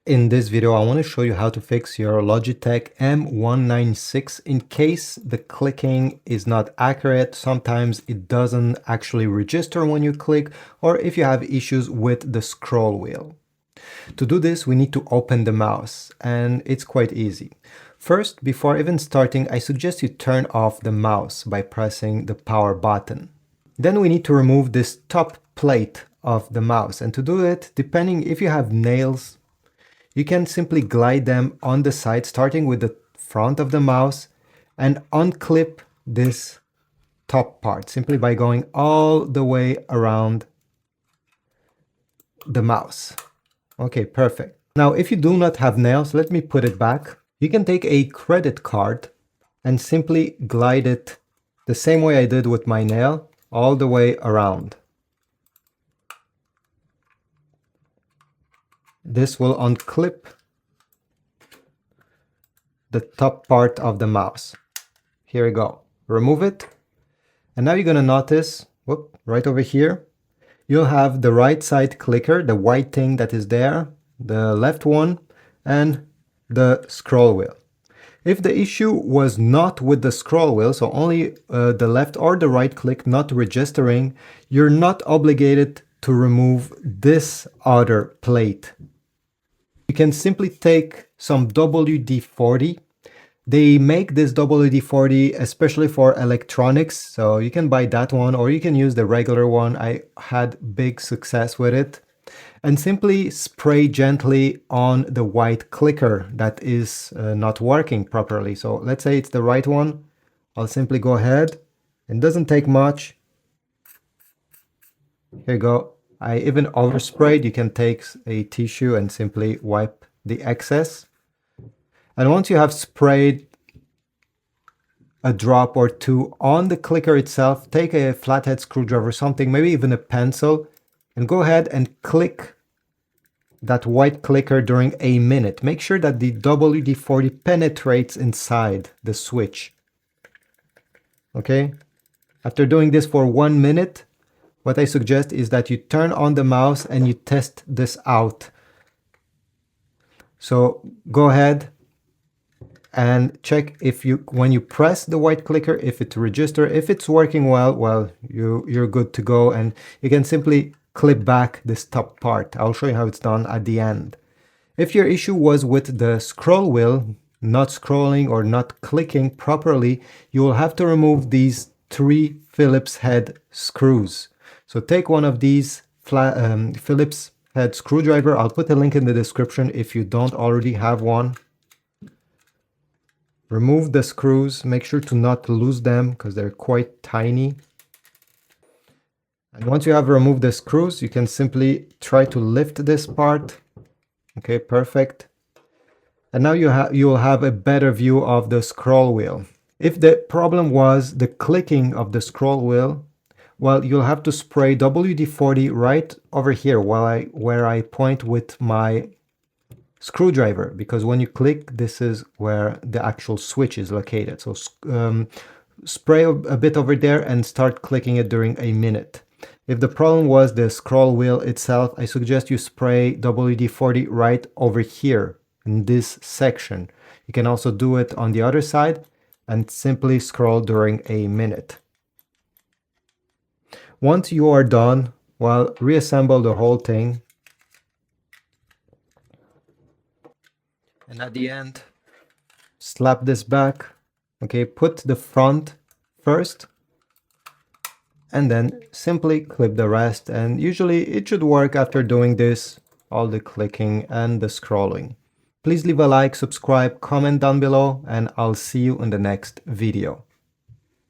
In this video, I want to show you how to fix your Logitech M196 in case the clicking is not accurate. Sometimes it doesn't actually register when you click, or if you have issues with the scroll wheel. To do this, we need to open the mouse, and it's quite easy. First, before even starting, I suggest you turn off the mouse by pressing the power button. Then we need to remove this top plate of the mouse, and to do it, depending if you have nails, you can simply glide them on the side, starting with the front of the mouse, and unclip this top part simply by going all the way around the mouse. Okay, perfect. Now, if you do not have nails, let me put it back. You can take a credit card and simply glide it the same way I did with my nail, all the way around. This will unclip the top part of the mouse. Here we go. Remove it. And now you're going to notice, right over here, you'll have the right side clicker, the white thing that is there, the left one, and the scroll wheel. If the issue was not with the scroll wheel, so only the left or the right click not registering, you're not obligated to remove this other plate. You can simply take some WD-40. They make this WD-40 especially for electronics, so you can buy that one or you can use the regular one. I had big success with it. And simply spray gently on the white clicker that is not working properly. So let's say it's the right one. I'll simply go ahead. It doesn't take much. Here you go. I even oversprayed. You can take a tissue and simply wipe the excess. And once you have sprayed a drop or two on the clicker itself, take a flathead screwdriver or something, maybe even a pencil, and go ahead and click that white clicker during a minute. Make sure that the WD-40 penetrates inside the switch. Okay? After doing this for 1 minute, what I suggest is that you turn on the mouse and you test this out. So go ahead and check if when you press the white clicker, if it registers. If it's working well, you're good to go, and you can simply clip back this top part. I'll show you how it's done at the end. If your issue was with the scroll wheel, not scrolling or not clicking properly, you will have to remove these 3 Phillips head screws. So take one of these Phillips head screwdriver. I'll put a link in the description if you don't already have one. Remove the screws. Make sure to not lose them because they're quite tiny. And once you have removed the screws, you can simply try to lift this part. Okay, perfect. And now you will have a better view of the scroll wheel. If the problem was the clicking of the scroll wheel, well, you'll have to spray WD-40 right over here where I point with my screwdriver, because when you click, this is where the actual switch is located. So spray a bit over there and start clicking it during a minute. If the problem was the scroll wheel itself, I suggest you spray WD-40 right over here in this section. You can also do it on the other side and simply scroll during a minute. Once you are done, well, reassemble the whole thing. And at the end, slap this back. Okay, put the front first, and then simply clip the rest. And usually it should work after doing this, all the clicking and the scrolling. Please leave a like, subscribe, comment down below, and I'll see you in the next video.